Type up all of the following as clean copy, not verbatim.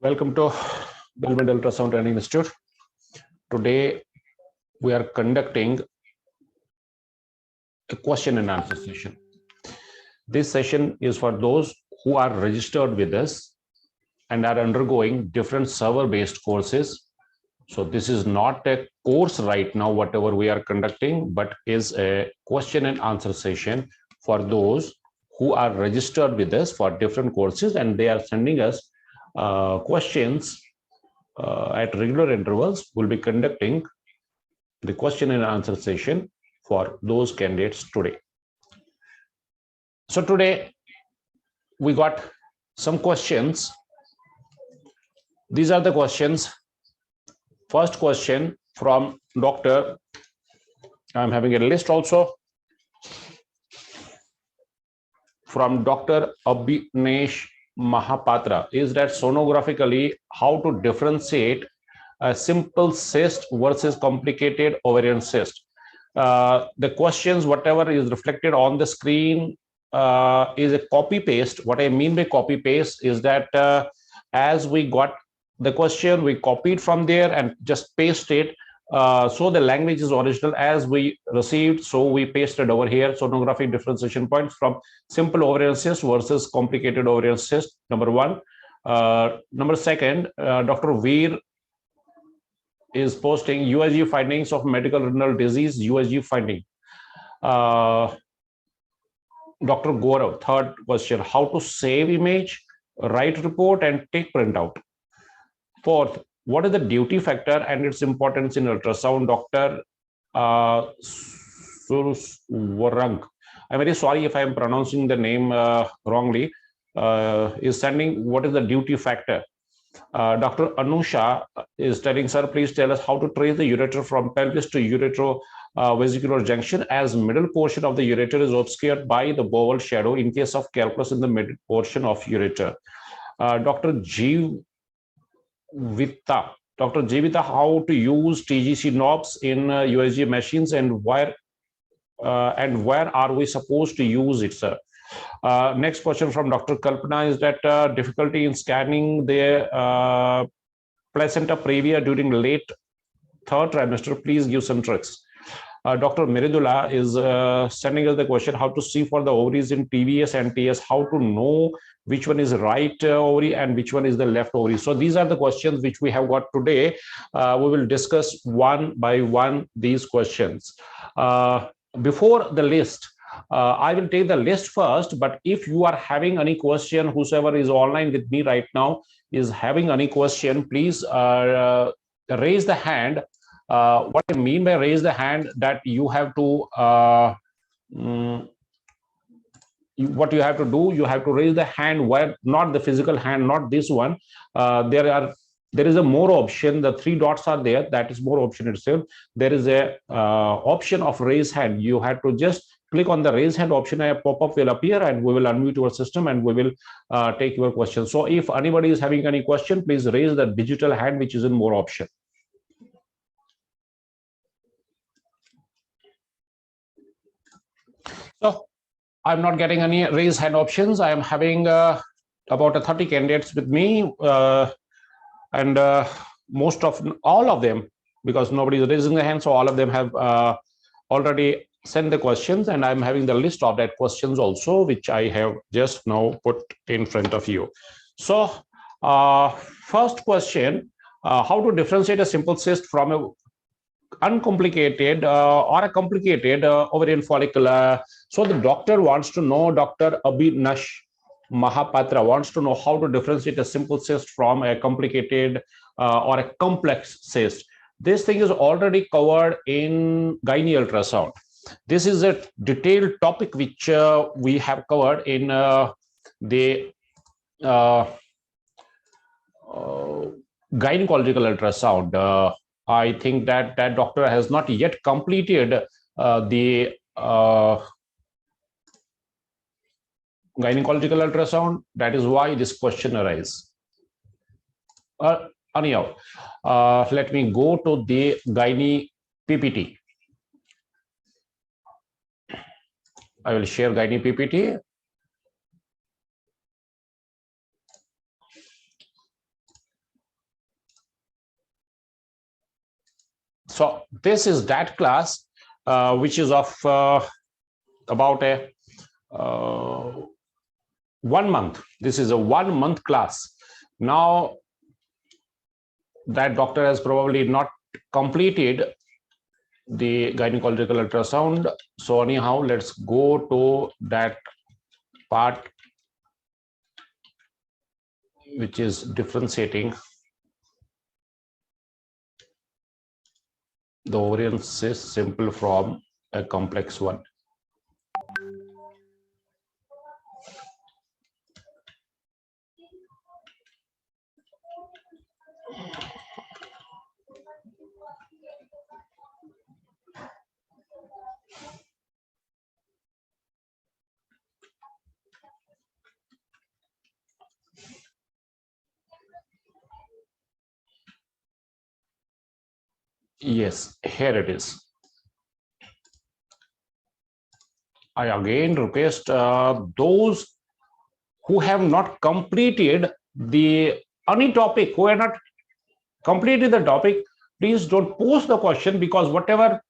Welcome to Benign Ultrasound Training Institute. Today we are conducting a question and answer session. This session is for those who are registered with us and are undergoing different server-based courses. So this is not a course right now, whatever we are conducting, but is a question and answer session for those who are registered with us for different courses, and they are sending us questions at regular intervals. We'll be conducting the question and answer session for those candidates today. So today we got some questions. These are the questions. First question from Dr. I'm having a list also from Dr. Abhinesh Mahapatra. Is that sonographically how to differentiate a simple cyst versus complicated ovarian cyst? The questions, whatever is reflected on the screen, is a copy paste. What I mean by copy paste is that as we got the question, we copied from there and just paste it. So the language is original as we received, so we pasted over here. Sonographic differentiation points from simple ovarian cyst versus complicated ovarian cyst, number one. Number second, Dr. Veer is posting Usg findings of medical renal disease, Usg finding. Dr. Gaurav, third question, how to save image, write report and take printout. Fourth, what is the duty factor and its importance in ultrasound? Dr. Suruswarang, I'm very sorry if I am pronouncing the name wrongly, is sending what is the duty factor. Dr. Anusha is telling, sir, please tell us how to trace the ureter from pelvis to uretrovesicular junction, as middle portion of the ureter is obscured by the bowel shadow in case of calculus in the middle portion of ureter. Dr. Jivita, how to use TGC knobs in Usg machines, and where are we supposed to use it, sir? Next question from Dr. Kalpana is that difficulty in scanning the placenta previa during late third trimester. Please give some tricks. Dr. Meridula is sending us the question, how to see for the ovaries in TVS and TS, how to know which one is right ovary and which one is the left ovary. So these are the questions which we have got today. We will discuss one by one these questions. Before the list, I will take the list first, but if you are having any question, whosoever is online with me right now is having any question, please raise the hand. What I mean by raise the hand, that you have to what you have to do, you have to raise the hand, where not the physical hand, not this one. There is a more option. The three dots are there. That is more option itself. There is a option of raise hand. You have to just click on the raise hand option. A pop-up will appear and we will unmute your system and we will take your question. So if anybody is having any question, please raise the digital hand, which is in more option. So I'm not getting any raise hand options. I am having about 30 candidates with me, and all of them, because nobody is raising the hand, so all of them have already sent the questions, and I'm having the list of that questions also, which I have just now put in front of you. So first question, how to differentiate a simple cyst from a uncomplicated or a complicated ovarian follicle. So the doctor wants to know, Dr. Abhinesh Mahapatra wants to know how to differentiate a simple cyst from a complicated or a complex cyst. This thing is already covered in gynae ultrasound. This is a detailed topic which we have covered in the gynecological ultrasound. I think that doctor has not yet completed the gynecological ultrasound. That is why this question arises. Anyhow, let me go to the gynae PPT. I will share gynae PPT. So this is that class, which is of about a 1 month. This is a 1 month class. Now that doctor has probably not completed the gynecological ultrasound. So anyhow, let's go to that part which is differentiating the ovarian cyst simple from a complex one. Yes, here it is. I again request those who have not completed any topic, who have not completed the topic, please don't post the question, because whatever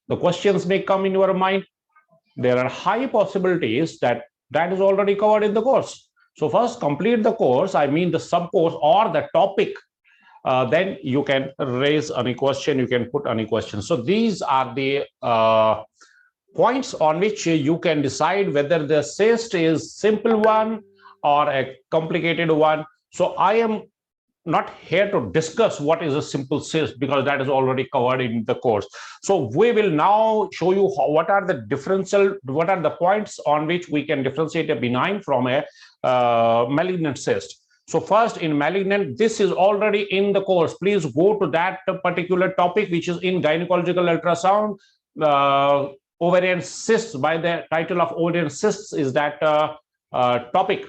the questions may come in your mind, there are high possibilities that is already covered in the course. So first complete the course, I mean the sub course or the topic. Then you can raise any question, you can put any question. So these are the points on which you can decide whether the cyst is simple one or a complicated one. So I am not here to discuss what is a simple cyst, because that is already covered in the course. So we will now show you what are the points on which we can differentiate a benign from a malignant cyst. So first, in malignant, this is already in the course. Please go to that particular topic, which is in gynecological ultrasound. Ovarian cysts, by the title of ovarian cysts is that topic.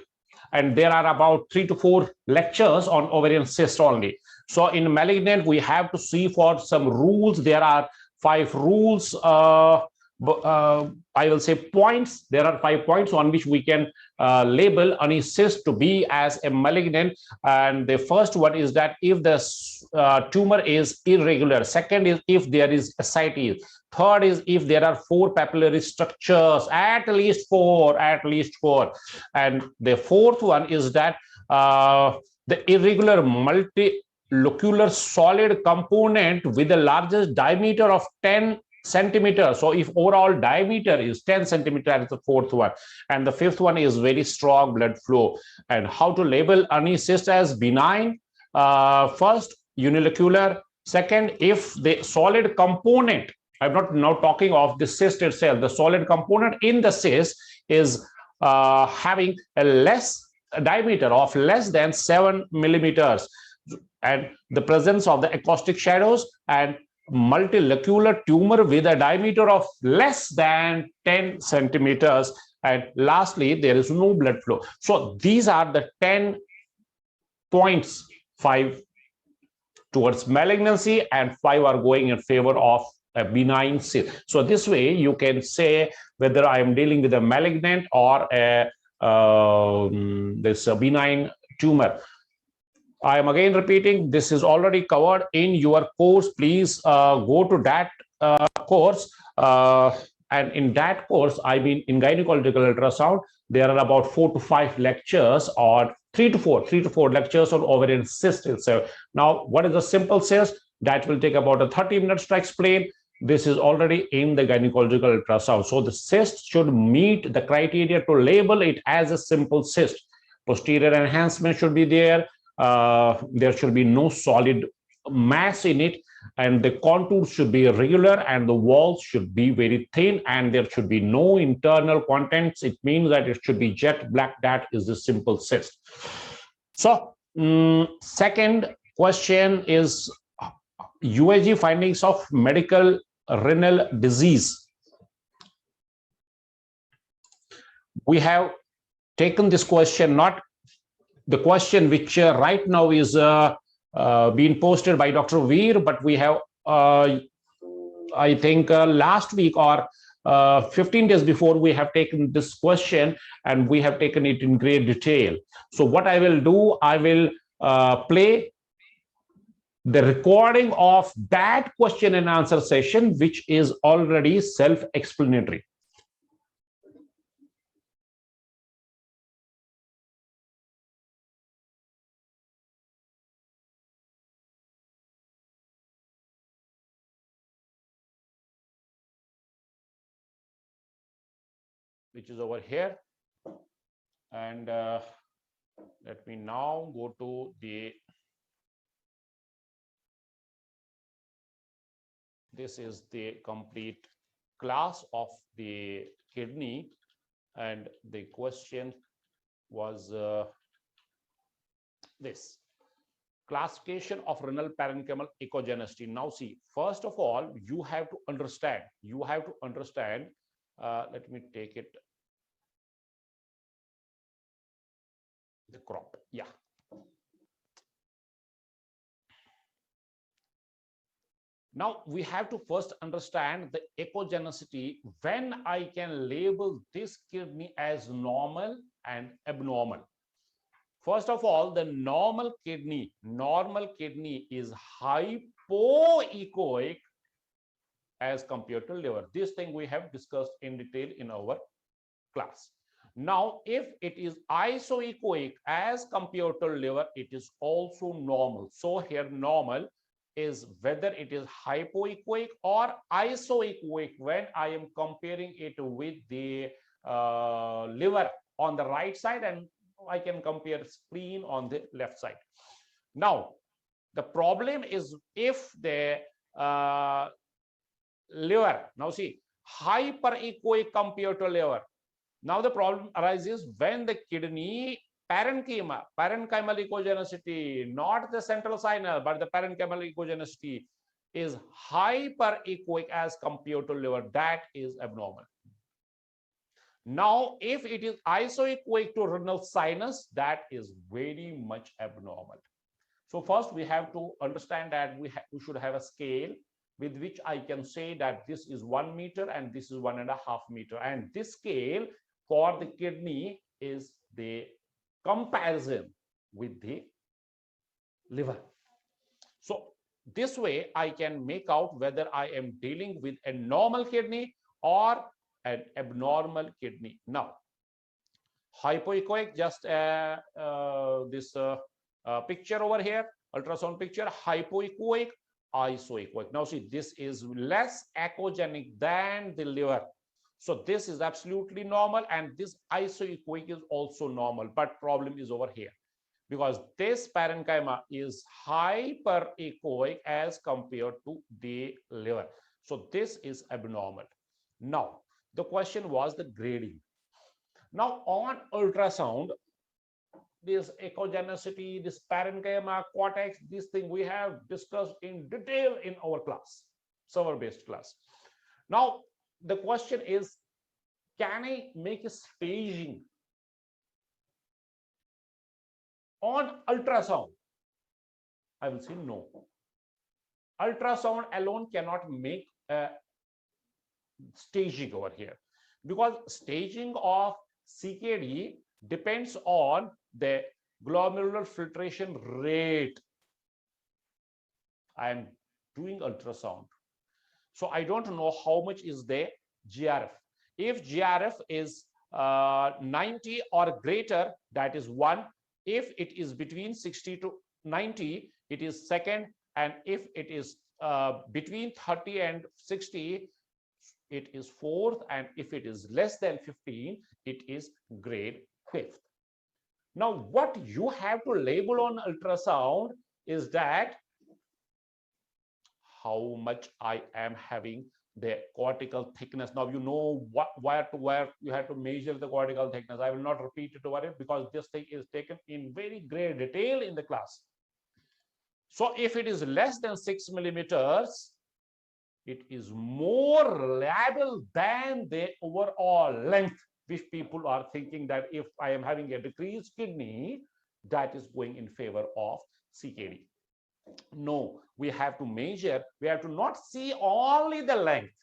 And there are about 3 to 4 lectures on ovarian cyst only. So in malignant, we have to see for some rules. There are 5 rules. I will say points. There are 5 points on which we can label any cyst to be as a malignant. And the first one is that if the tumor is irregular. Second is if there is ascites. Third is if there are 4 papillary structures, at least 4. And the fourth one is that the irregular multilocular solid component with the largest diameter of 10 centimeters. So if overall diameter is 10 centimeters, is the fourth one. And the fifth one is very strong blood flow. And how to label any cyst as benign? First, unilocular. Second, if the solid component, I'm not now talking of the cyst itself, the solid component in the cyst is having a diameter of less than 7 millimeters, and the presence of the acoustic shadows, and multilocular tumor with a diameter of less than 10 centimeters, and lastly, there is no blood flow. So these are the 10 points, 5 towards malignancy and 5 are going in favor of a benign cyst. So this way you can say whether I am dealing with a malignant or a benign tumor. I am again repeating, this is already covered in your course. Please go to that course. And in that course, I mean in gynecological ultrasound, there are about 4 to 5 lectures, or 3 to 4 lectures on ovarian cyst itself. Now, what is a simple cyst? That will take about 30 minutes to explain. This is already in the gynecological ultrasound. So the cyst should meet the criteria to label it as a simple cyst. Posterior enhancement should be there. There should be no solid mass in it, and the contours should be regular, and the walls should be very thin, and there should be no internal contents. It means that it should be jet black. That is the simple cyst. So second question is USG findings of medical renal disease. We have taken this question, not the question which right now is being posted by Dr. Veer, but we have, I think last week or 15 days before, we have taken this question and we have taken it in great detail. So what I will do, I will play the recording of that question and answer session, which is already self-explanatory. Which is over here. And let me now go to the, this is the complete class of the kidney, and the question was this: classification of renal parenchymal echogenicity. Now see, first of all, you have to understand, let me take it, the crop, yeah. Now we have to first understand the echogenicity, when I can label this kidney as normal and abnormal. First of all, the normal kidney is hypoechoic as compared to liver. This thing we have discussed in detail in our class. Now, if it is isoechoic as compared to liver, it is also normal. So here normal is whether it is hypoechoic or isoechoic when I am comparing it with the liver on the right side, and I can compare spleen on the left side. Now, the problem is if the liver, now see, hyperechoic compared to liver. Now the problem arises when the kidney parenchymal echogenicity, not the central sinus, but the parenchymal echogenicity is hyperechoic as compared to liver. That is abnormal. Now, if it is isoechoic to renal sinus, that is very much abnormal. So first we have to understand that we should have a scale with which I can say that this is 1 meter and this is 1.5 meter. And this scale for the kidney is the comparison with the liver. So this way I can make out whether I am dealing with a normal kidney or an abnormal kidney. Now, hypoechoic, just this picture over here, ultrasound picture, hypoechoic, isoechoic. Now see, this is less echogenic than the liver. So this is absolutely normal, and this isoechoic is also normal, but problem is over here because this parenchyma is hyperechoic as compared to the liver. So this is abnormal. Now, the question was the grading. Now on ultrasound, this echogenicity, this parenchyma, cortex, this thing we have discussed in detail in our class, server-based class. Now, the question is, can I make a staging on ultrasound? I will say no. Ultrasound alone cannot make a staging over here, because staging of CKD depends on the glomerular filtration rate. I am doing ultrasound, so I don't know how much is the GRF. If GRF is 90 or greater, that is 1. If it is between 60 to 90, it is second. And if it is between 30 and 60, it is fourth. And if it is less than 15, it is grade 5th. Now, what you have to label on ultrasound is that how much I am having the cortical thickness. Now you know where you have to measure the cortical thickness. I will not repeat it over it because this thing is taken in very great detail in the class. So if it is less than 6 millimeters, it is more reliable than the overall length, which people are thinking that if I am having a decreased kidney, that is going in favor of CKD. No, we have to measure, we have to not see only the length,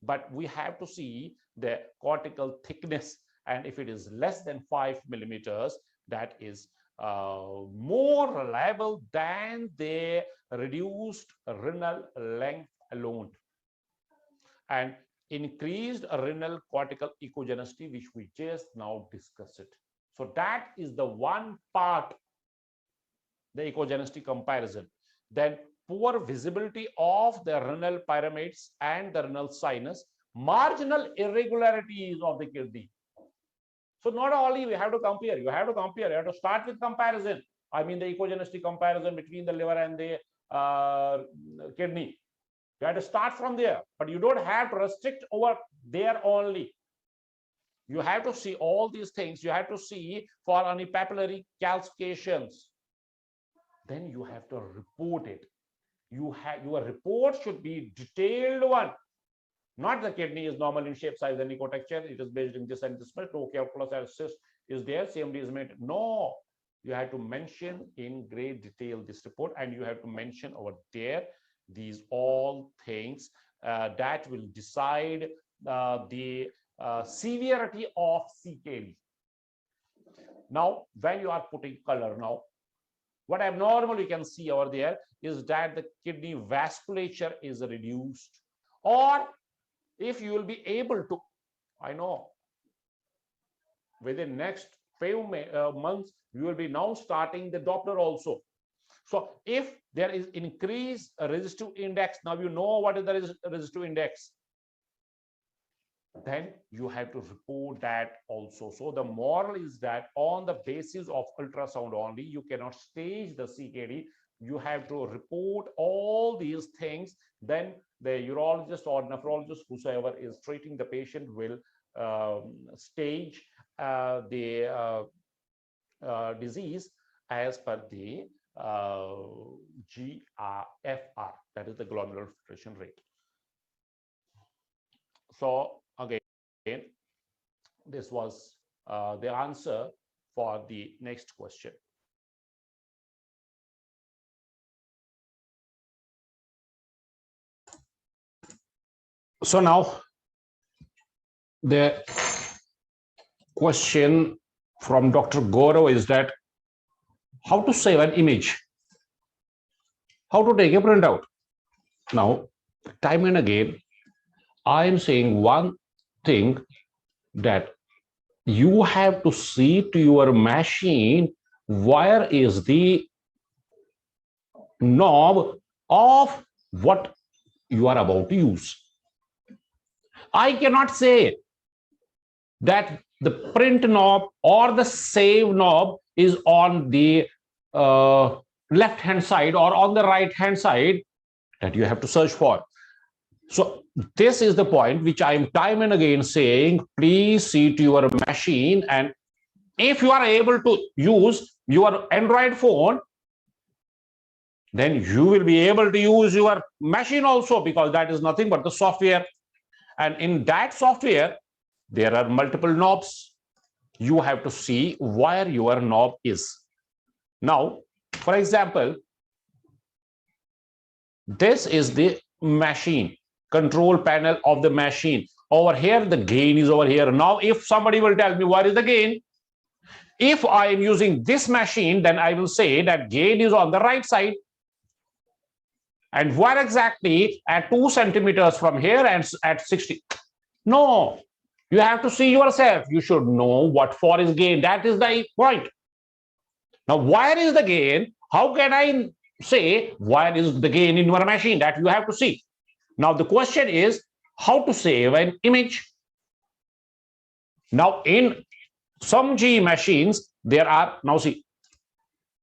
but we have to see the cortical thickness. And if it is less than 5 millimeters, that is more reliable than the reduced renal length alone, and increased renal cortical echogenicity, which we just now discussed it. So that is the one part, the echogenicity comparison. Then poor visibility of the renal pyramids and the renal sinus, marginal irregularities of the kidney. So not only we have to compare, you have to start with comparison. I mean the echogenicity comparison between the liver and the kidney. You have to start from there, but you don't have to restrict over there only. You have to see all these things. You have to see for any papillary calcifications. Then you have to report it. Your report should be detailed one. Not the kidney is normal in shape, size, and ecotexture. It is based in this and this much. No calculus as cyst is there. CMD is made. No, you have to mention in great detail this report, and you have to mention over there these all things that will decide the severity of CKD. Now, when you are putting color, now what abnormal you can see over there is that the kidney vasculature is reduced, or if you will be able to, I know within next few months you will be now starting the Doppler also. So if there is increased resistive index, now you know what is the resistive index, then you have to report that also. So the moral is that on the basis of ultrasound only, you cannot stage the CKD. You have to report all these things. Then the urologist or nephrologist, whosoever is treating the patient, will stage the disease as per the GFR, that is the glomerular filtration rate. So again, this was the answer for the next question. So now the question from Dr. Gaurav is that how to save an image, how to take a printout. Now, time and again, I am saying one thing, that you have to see to your machine where is the knob of what you are about to use. I cannot say that the print knob or the save knob is on the left hand side or on the right hand side that you have to search for. So this is the point which I am time and again saying, please see to your machine, and if you are able to use your Android phone, then you will be able to use your machine also, because that is nothing but the software. And in that software, there are multiple knobs. You have to see where your knob is. Now, for example, this is the machine, control panel of the machine. Over here, the gain is over here. Now, if somebody will tell me what is the gain, if I am using this machine, then I will say that gain is on the right side. And where exactly? At 2 centimeters from here and at 60. No, you have to see yourself. You should know what for is gain. That is the point. Now, where is the gain? How can I say where is the gain in your machine? That you have to see. Now, the question is how to save an image. Now, in some GE machines, there are, now see,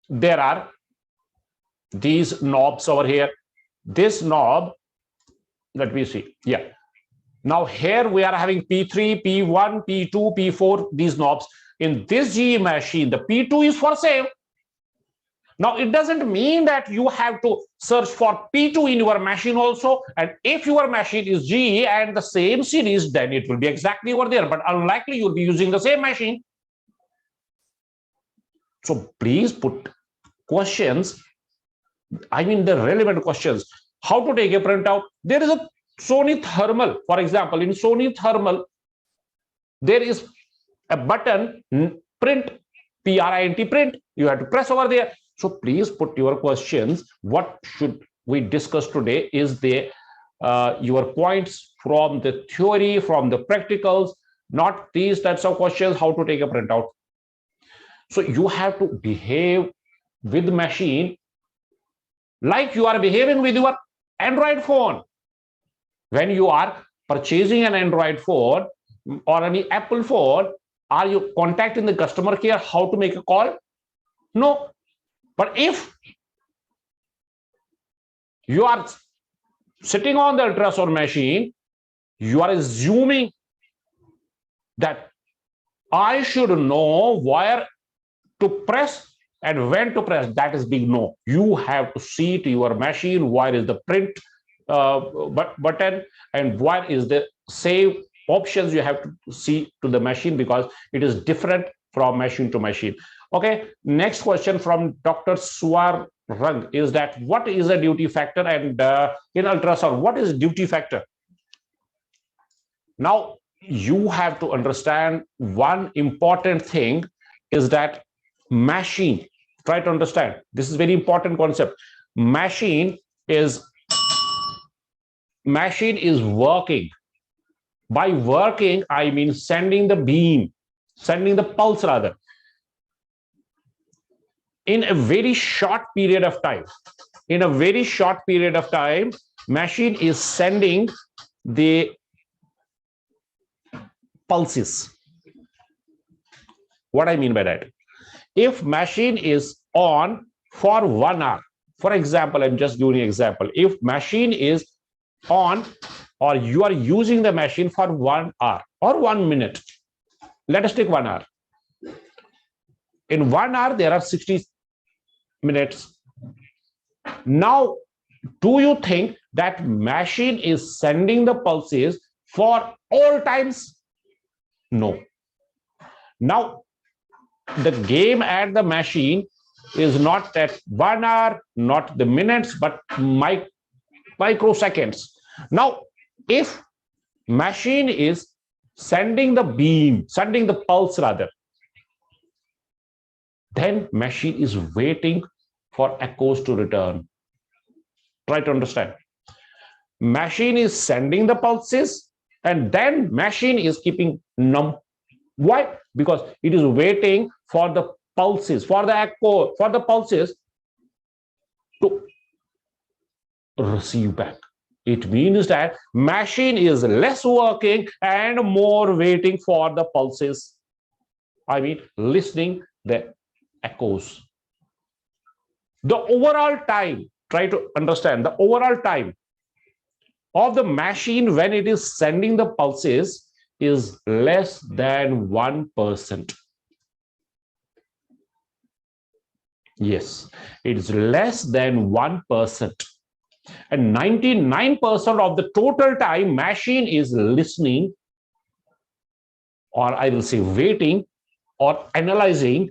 there are these knobs over here. This knob, let me see, yeah. Now here we are having P3, P1, P2, P4, these knobs. In this GE machine, the P2 is for save. Now it doesn't mean that you have to search for P2 in your machine also. And if your machine is GE and the same series, then it will be exactly over there. But unlikely you'll be using the same machine. So please put questions, I mean the relevant questions. How to take a printout? There is a Sony Thermal, for example. In Sony Thermal, there is a button, print print, print. You have to press over there. So please put your questions. What should we discuss today is the your points from the theory, from the practicals, not these types of questions, how to take a printout. So you have to behave with the machine like you are behaving with your Android phone. When you are purchasing an Android phone or any Apple phone, are you contacting the customer care how to make a call? No. But if you are sitting on the ultrasound machine, you are assuming that I should know where to press and when to press. That is big no. You have to see to your machine where is the print button and where is the save options. You have to see to the machine because it is different from machine to machine. Okay, next question from Dr. Swar Rang is that what is a duty factor, and in ultrasound, what is duty factor? Now, you have to understand one important thing is that machine, try to understand, this is very important concept. Machine is working. By working, I mean sending the beam, sending the pulse rather, in a very short period of time. In a very short period of time, machine is sending the pulses. What I mean by that? If machine is on for 1 hour, for example, I'm just giving an example. If machine is on or you are using the machine for 1 hour or 1 minute, let us take 1 hour. In 1 hour, there are 60 minutes. Now, do you think that machine is sending the pulses for all times? No. Now, the game at the machine is not at 1 hour, not the minutes, but microseconds. Now, if machine is sending the beam, sending the pulse rather, then machine is waiting for echoes to return. Try to understand. Machine is sending the pulses and then machine is keeping numb. Why? Because it is waiting for the pulses, for the echo, for the pulses to receive back. It means that machine is less working and more waiting for the pulses. I mean, listening the echoes. The overall time, try to understand the overall time of the machine when it is sending the pulses is less than 1%. Yes, it is less than 1%. And 99% of the total time machine is listening, or I will say waiting or analyzing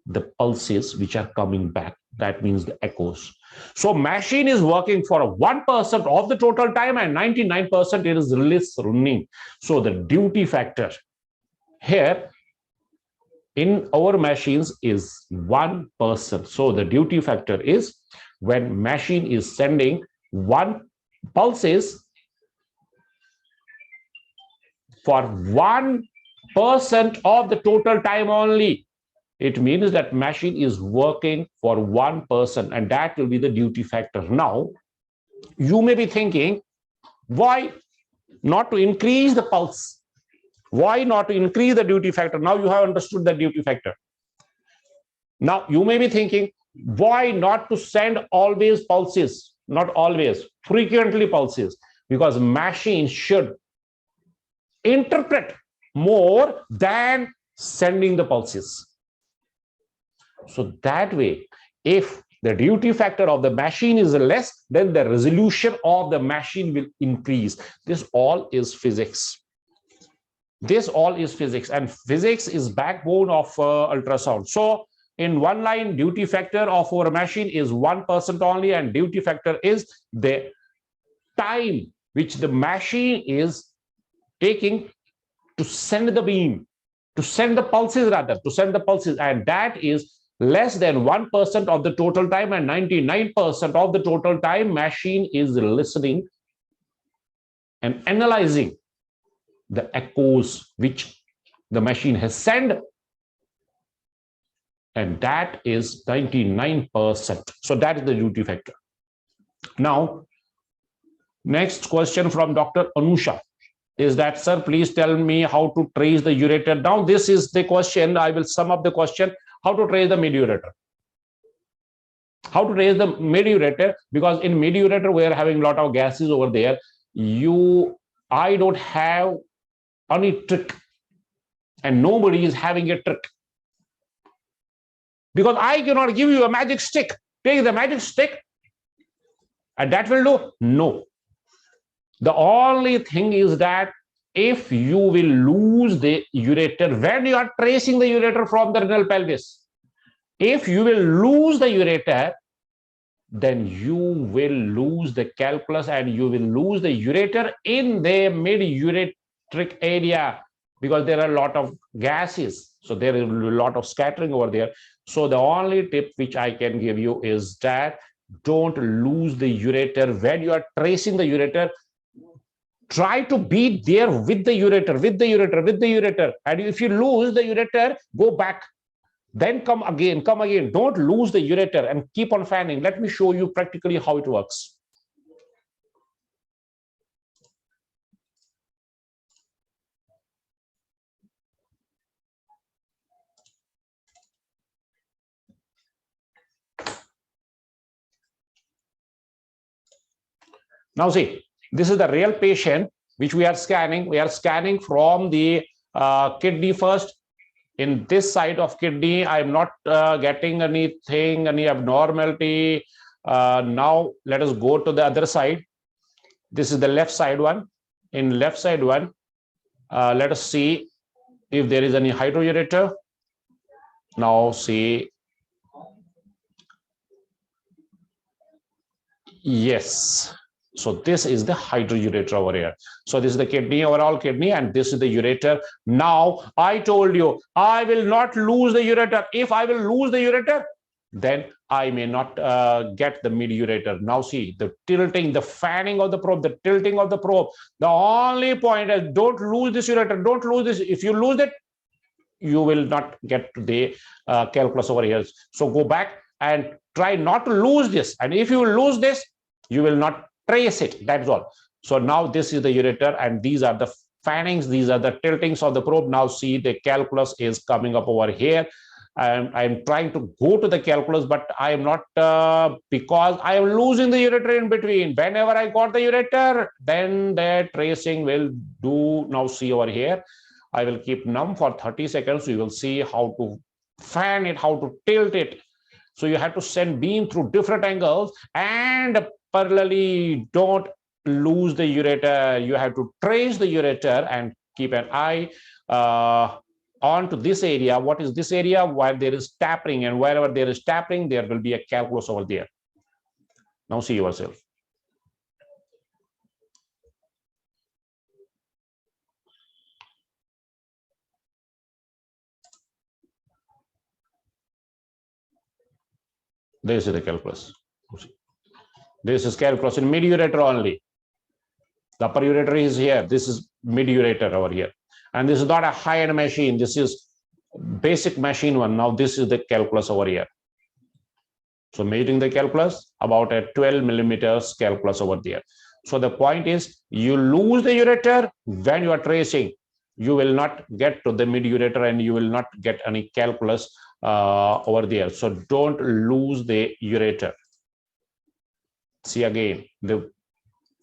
the pulses which are coming back. That means the echoes. So machine is working for 1% of the total time and 99% it is listening. So the duty factor here in our machines is 1%. So the duty factor is when machine is sending 1 pulses for 1% of the total time only. It means that machine is working for 1%, and that will be the duty factor. Now, you may be thinking, why not to increase the pulse? Why not to increase the duty factor? Now you have understood the duty factor. Now, you may be thinking, why not to send always pulses? Not always, frequently pulses, because machine should interpret more than sending the pulses. So that way, if the duty factor of the machine is less, then the resolution of the machine will increase. This all is physics. This all is physics, and physics is backbone of ultrasound. So in one line, duty factor of our machine is 1% only, and duty factor is the time which the machine is taking to send the beam. to send the pulses, and that is less than 1% of the total time, and 99% of the total time machine is listening and analyzing the echoes which the machine has sent, and that is 99%. So that is the duty factor. Now, next question from Dr. Anusha is that, sir, please tell me how to trace the ureter. Now, this is the question. I will sum up the question. How to trace the mid-ureter? How to trace the mid-ureter? Because in mid-ureter, we are having a lot of gases over there. I don't have any trick, and nobody is having a trick. Because I cannot give you a magic stick. Take the magic stick, and that will do. No. The only thing is that if you will lose the ureter, when you are tracing the ureter from the renal pelvis, if you will lose the ureter, then you will lose the calculus and you will lose the ureter in the mid-ureteric area, because there are a lot of gases. So there is a lot of scattering over there. So the only tip which I can give you is that don't lose the ureter. When you are tracing the ureter, try to be there with the ureter. And if you lose the ureter, go back. Then come again. Don't lose the ureter and keep on fanning. Let me show you practically how it works. Now see, this is the real patient which we are scanning. We are scanning from the kidney first. In this side of kidney, I am not getting anything, any abnormality. Now let us go to the other side. This is the left side one. In left side one, let us see if there is any hydroureter. Now see, yes. So this is the hydroureter over here. So this is the kidney, overall kidney, and this is the ureter. Now, I told you, I will not lose the ureter. If I will lose the ureter, then I may not get the mid-ureter. Now see, the tilting, the fanning of the probe, the tilting of the probe. The only point is don't lose this ureter. Don't lose this. If you lose it, you will not get the calculus over here. So go back and try not to lose this. And if you lose this, you will not trace it. That's all. So now this is the ureter, and these are the fannings, these are the tiltings of the probe. Now see, the calculus is coming up over here. I'm trying to go to the calculus, but I am not, because I am losing the ureter in between. Whenever I got the ureter, then the tracing will do. Now see over here, I will keep num for 30 seconds. You will see how to fan it, how to tilt it. So you have to send beam through different angles, and parallelly, don't lose the ureter. You have to trace the ureter and keep an eye onto this area. What is this area? Where there is tapering, and wherever there is tapering, there will be a calculus over there. Now see yourself. This is the calculus. This is calculus in mid-ureter only. The upper ureter is here. This is mid-ureter over here. And this is not a high-end machine. This is basic machine one. Now this is the calculus over here. So measuring the calculus, about a 12 millimeters calculus over there. So the point is, you lose the ureter when you are tracing. You will not get to the mid-ureter, and you will not get any calculus over there. So don't lose the ureter. See again the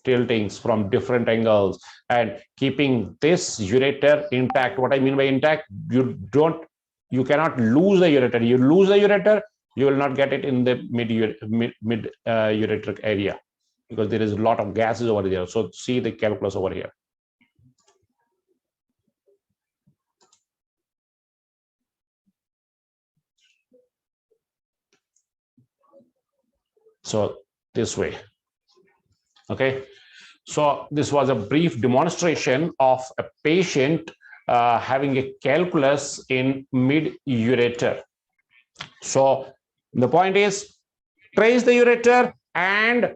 tiltings from different angles and keeping this ureter intact. What I mean by intact, you cannot lose the ureter. You lose the ureter, you will not get it in the mid-ureteric area, because there is a lot of gases over there. So see the calculus over here. So this way. Okay. So this was a brief demonstration of a patient having a calculus in mid-ureter. So the point is, trace the ureter and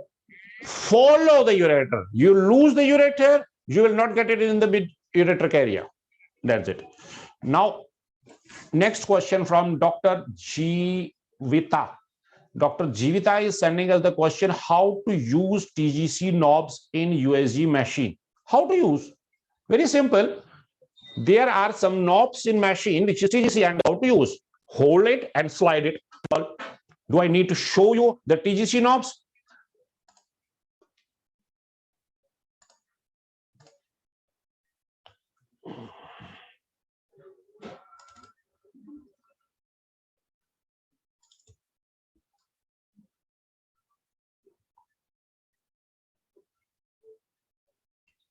follow the ureter. You lose the ureter, you will not get it in the mid-ureteric area. That's it. Now, next question from Dr. Jivita. Dr. Jivita is sending us the question, how to use TGC knobs in Usg machine. How to use? Very simple. There are some knobs in machine which is TGC, and how to use? Hold it and slide it. Well, do I need to show you the TGC knobs?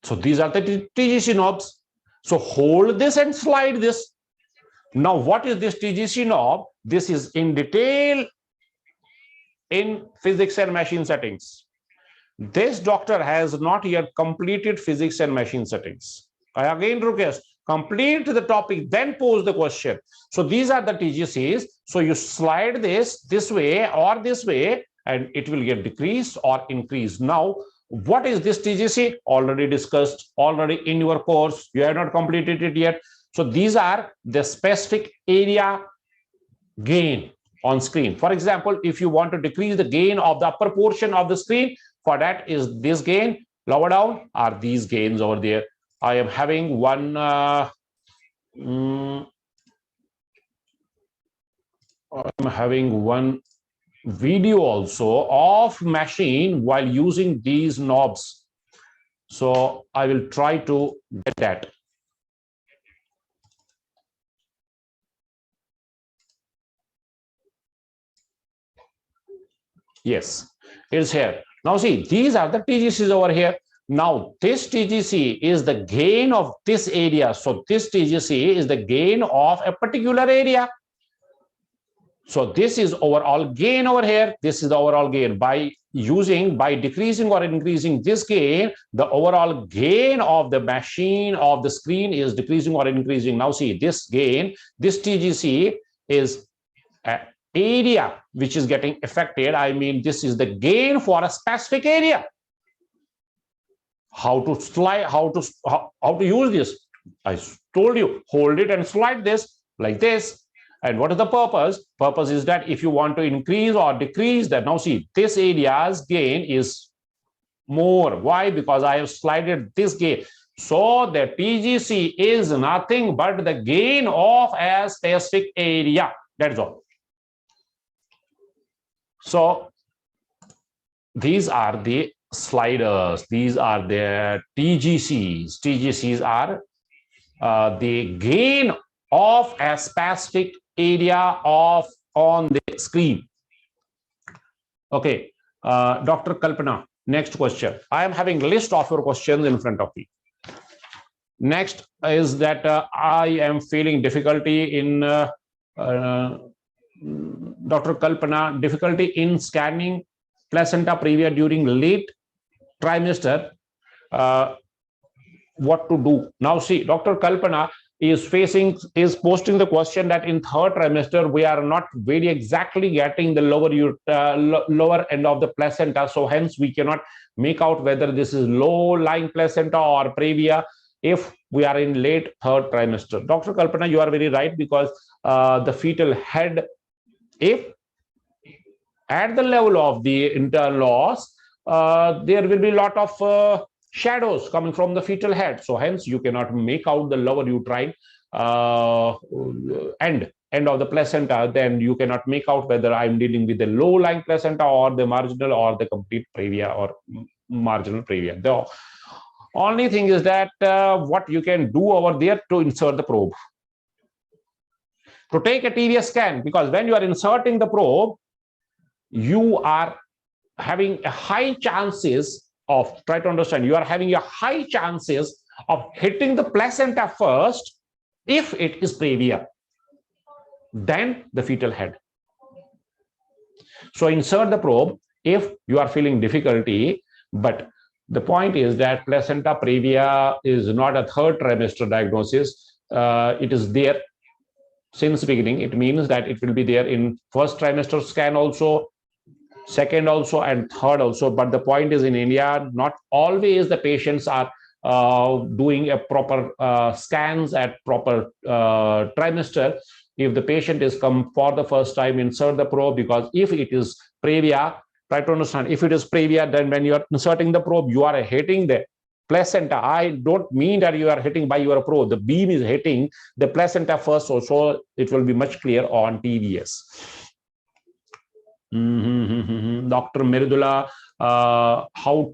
So these are the TGC knobs. So hold this and slide this. Now, what is this TGC knob? This is in detail in physics and machine settings. This doctor has not yet completed physics and machine settings. I again request, complete the topic, then pose the question. So these are the TGCs. So you slide this way or this way, and it will get decreased or increased. Now, what is this TGC? Already discussed, already in your course. You have not completed it yet. So these are the specific area gain on screen. For example, if you want to decrease the gain of the upper portion of the screen, for that is this gain. Lower down are these gains over there. I am having one video also of machine while using these knobs. So I will try to get that. Yes, it's here. Now see, these are the TGCs over here. Now this TGC is the gain of this area. So this TGC is the gain of a particular area. So this is overall gain over here. This is the overall gain. By decreasing or increasing this gain, the overall gain of the machine of the screen is decreasing or increasing. Now see, this gain, this TGC is an area which is getting affected. I mean, this is the gain for a specific area. How to slide, how to use this? I told you, hold it and slide this like this. And what is the purpose? Purpose is that if you want to increase or decrease that, now see, this area's gain is more. Why? Because I have slided this gain. So the TGC is nothing but the gain of a specific area. That's all. So these are the sliders. These are the TGCs. TGCs are the gain of a specific area of on the screen. Okay, Dr. Kalpana, next question. I am having a list of your questions in front of me. Next is that I am feeling difficulty in Dr. Kalpana, difficulty in scanning placenta previa during late trimester. What to do? Now see, Dr. Kalpana is posting the question that in third trimester we are not very exactly getting the lower end of the placenta, so hence we cannot make out whether this is low lying placenta or previa if we are in late third trimester. Dr. Kalpana, you are very right, because the fetal head, if at the level of the internal os, there will be a lot of shadows coming from the fetal head. So hence you cannot make out the lower uterine end of the placenta. Then you cannot make out whether I'm dealing with the low lying placenta or the marginal or the complete previa or marginal previa. The only thing is that what you can do over there to insert the probe, to take a TVS scan, because when you are inserting the probe, you are having a high chances of, try to understand, you are having a high chances of hitting the placenta first if it is previa, then the fetal head. So insert the probe if you are feeling difficulty, but the point is that placenta previa is not a third trimester diagnosis. it is there since beginning. It means that it will be there in first trimester scan also, second also, and third also. But the point is, in India, not always the patients are doing a proper scans at proper trimester. If the patient is come for the first time, insert the probe, because if it is previa, try to understand, if it is previa, then when you are inserting the probe, you are hitting the placenta. I don't mean that you are hitting by your probe. The beam is hitting the placenta first, so it will be much clear on TVS. Dr. Meridula, how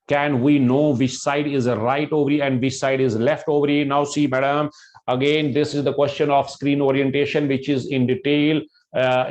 can we know which side is a right ovary and which side is left ovary? Now see, madam, again, this is the question of screen orientation, which is in detail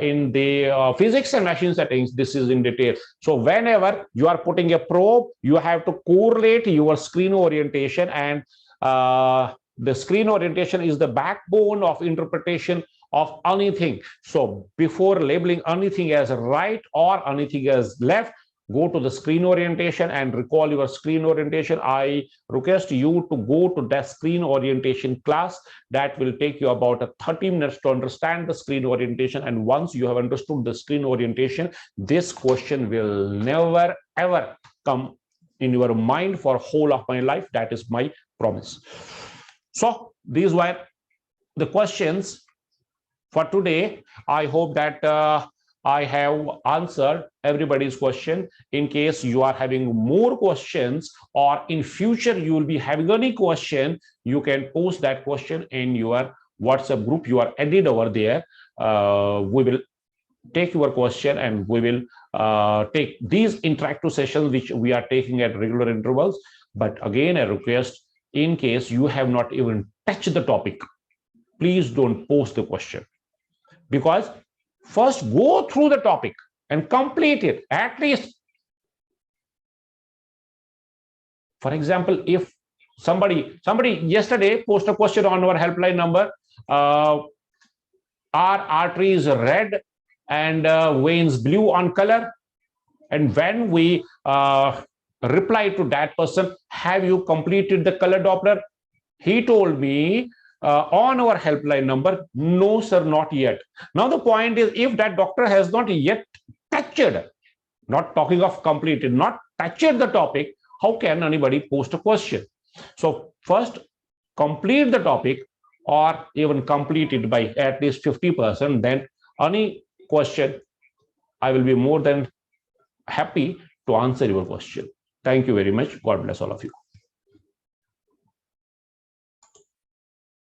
in the physics and machine settings. This is in detail. So whenever you are putting a probe, you have to correlate your screen orientation, and the screen orientation is the backbone of interpretation of anything. So before labeling anything as right or anything as left, go to the screen orientation and recall your screen orientation. I request you to go to that screen orientation class. That will take you about 30 minutes to understand the screen orientation. And once you have understood the screen orientation, this question will never ever come in your mind for whole of my life. That is my promise. So these were the questions for today. I hope that I have answered everybody's question. In case you are having more questions, or in future you will be having any question, you can post that question in your WhatsApp group. You are added over there. We will take your question, and we will take these interactive sessions which we are taking at regular intervals. But again, a request, in case you have not even touched the topic, please don't post the question, because first go through the topic and complete it. At least, for example, if somebody yesterday posted a question on our helpline number, are arteries red and veins blue on color? And when we reply to that person, have you completed the color Doppler? He told me on our helpline number, no sir, not yet. Now the point is, if that doctor has not yet touched, not talking of completed, not touched the topic, how can anybody post a question? So first complete the topic, or even complete it by at least 50%, then any question, I will be more than happy to answer your question. Thank you very much. God bless all of you.